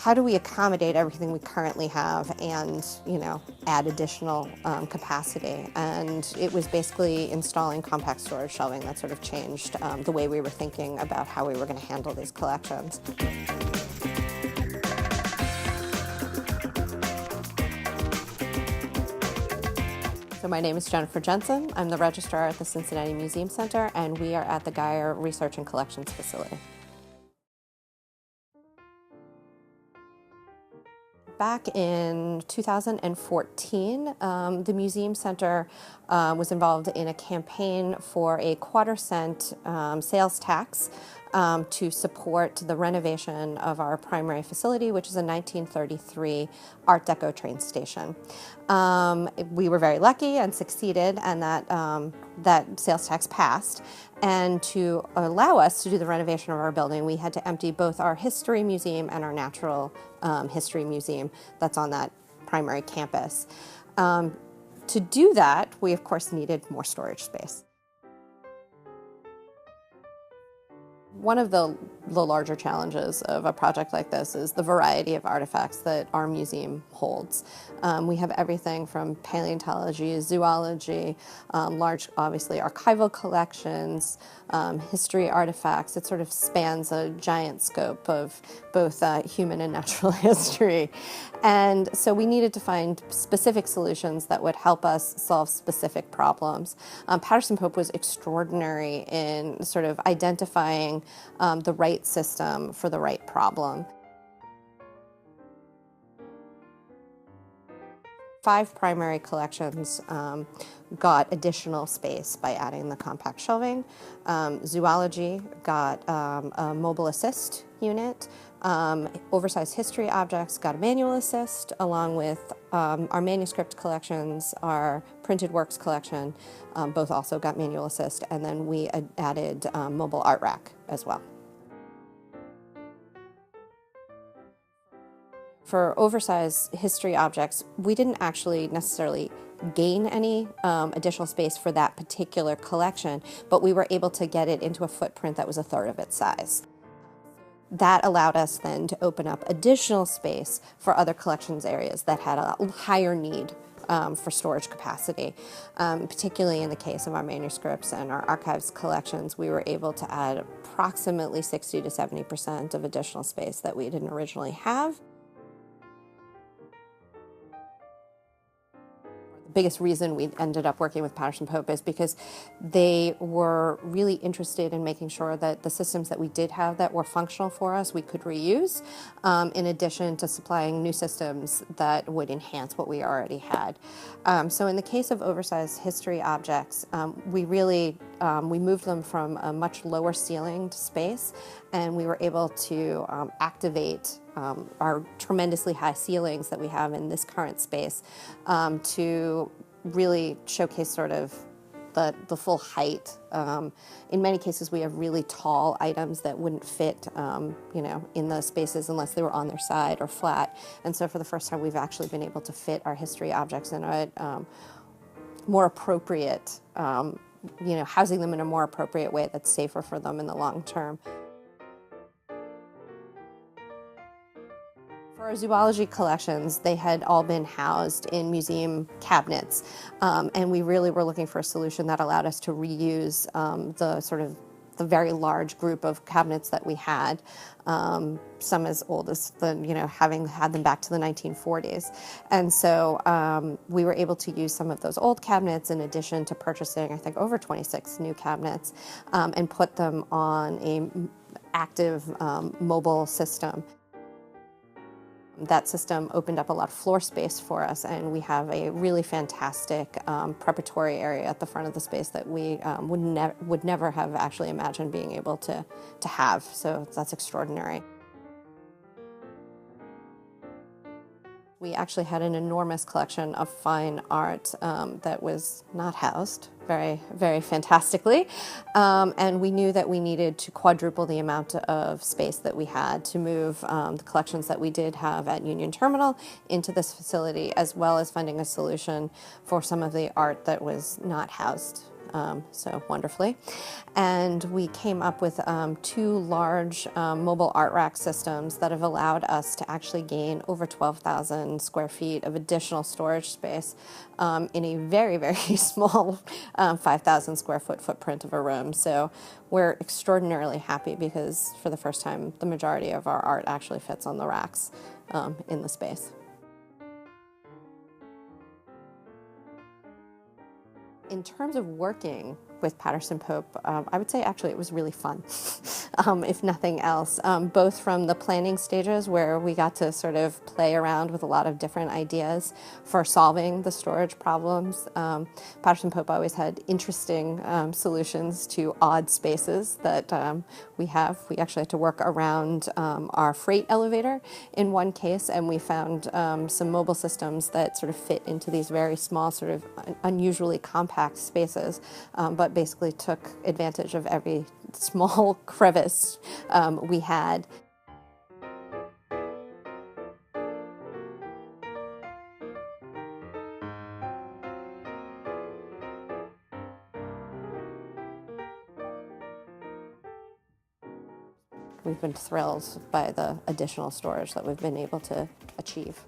how do we accommodate everything we currently have and, add additional capacity? And it was basically installing compact storage shelving that sort of changed the way we were thinking about how we were going to handle these collections. So my name is Jennifer Jensen. I'm the registrar at the Cincinnati Museum Center, and we are at the Geyer Research and Collections Facility. Back in 2014, the Museum Center was involved in a campaign for a quarter-cent sales tax to support the renovation of our primary facility, which is a 1933 Art Deco train station. We were very lucky and succeeded, and that sales tax passed. And to allow us to do the renovation of our building, we had to empty both our history museum and our natural history museum that's on that primary campus. To do that, we of course needed more storage space. One of the larger challenges of a project like this is the variety of artifacts that our museum holds. We have everything from paleontology, zoology, large, obviously, archival collections, history artifacts. It sort of spans a giant scope of both human and natural history. And so we needed to find specific solutions that would help us solve specific problems. Patterson Pope was extraordinary in sort of identifying the right system for the right problem. 5 primary collections got additional space by adding the compact shelving. Zoology got a mobile assist unit. Oversized history objects got a manual assist, along with our manuscript collections, our printed works collection, both also got manual assist, and then we added mobile art rack as well. For oversized history objects, we didn't actually necessarily gain any additional space for that particular collection, but we were able to get it into a footprint that was a third of its size. That allowed us then to open up additional space for other collections areas that had a higher need for storage capacity. Particularly in the case of our manuscripts and our archives collections, we were able to add approximately 60 to 70% of additional space that we didn't originally have. Biggest reason we ended up working with Patterson Pope is because they were really interested in making sure that the systems that we did have that were functional for us we could reuse, in addition to supplying new systems that would enhance what we already had. So in the case of oversized history objects, we moved them from a much lower ceilinged space, and we were able to activate our tremendously high ceilings that we have in this current space to really showcase sort of the full height. In many cases, we have really tall items that wouldn't fit, in the spaces unless they were on their side or flat. And so for the first time, we've actually been able to fit our history objects in a more appropriate, housing them in a more appropriate way that's safer for them in the long term. For our zoology collections, they had all been housed in museum cabinets, and we really were looking for a solution that allowed us to reuse the very large group of cabinets that we had, some as old as having had them back to the 1940s. And so we were able to use some of those old cabinets in addition to purchasing, I think, over 26 new cabinets, and put them on an active mobile system. That system opened up a lot of floor space for us, and we have a really fantastic preparatory area at the front of the space that we would never have actually imagined being able to have. So that's extraordinary. We actually had an enormous collection of fine art that was not housed very, very fantastically. And we knew that we needed to quadruple the amount of space that we had to move the collections that we did have at Union Terminal into this facility, as well as finding a solution for some of the art that was not housed so wonderfully. And we came up with 2 large mobile art rack systems that have allowed us to actually gain over 12,000 square feet of additional storage space in a very, very small 5,000 square foot footprint of a room. So we're extraordinarily happy because for the first time, the majority of our art actually fits on the racks in the space. In terms of working with Patterson Pope, I would say actually it was really fun, if nothing else, both from the planning stages where we got to sort of play around with a lot of different ideas for solving the storage problems. Patterson Pope always had interesting solutions to odd spaces that we have. We actually had to work around our freight elevator in one case, and we found some mobile systems that sort of fit into these very small, sort of unusually compact spaces, but basically took advantage of every small crevice we had. We've been thrilled by the additional storage that we've been able to achieve.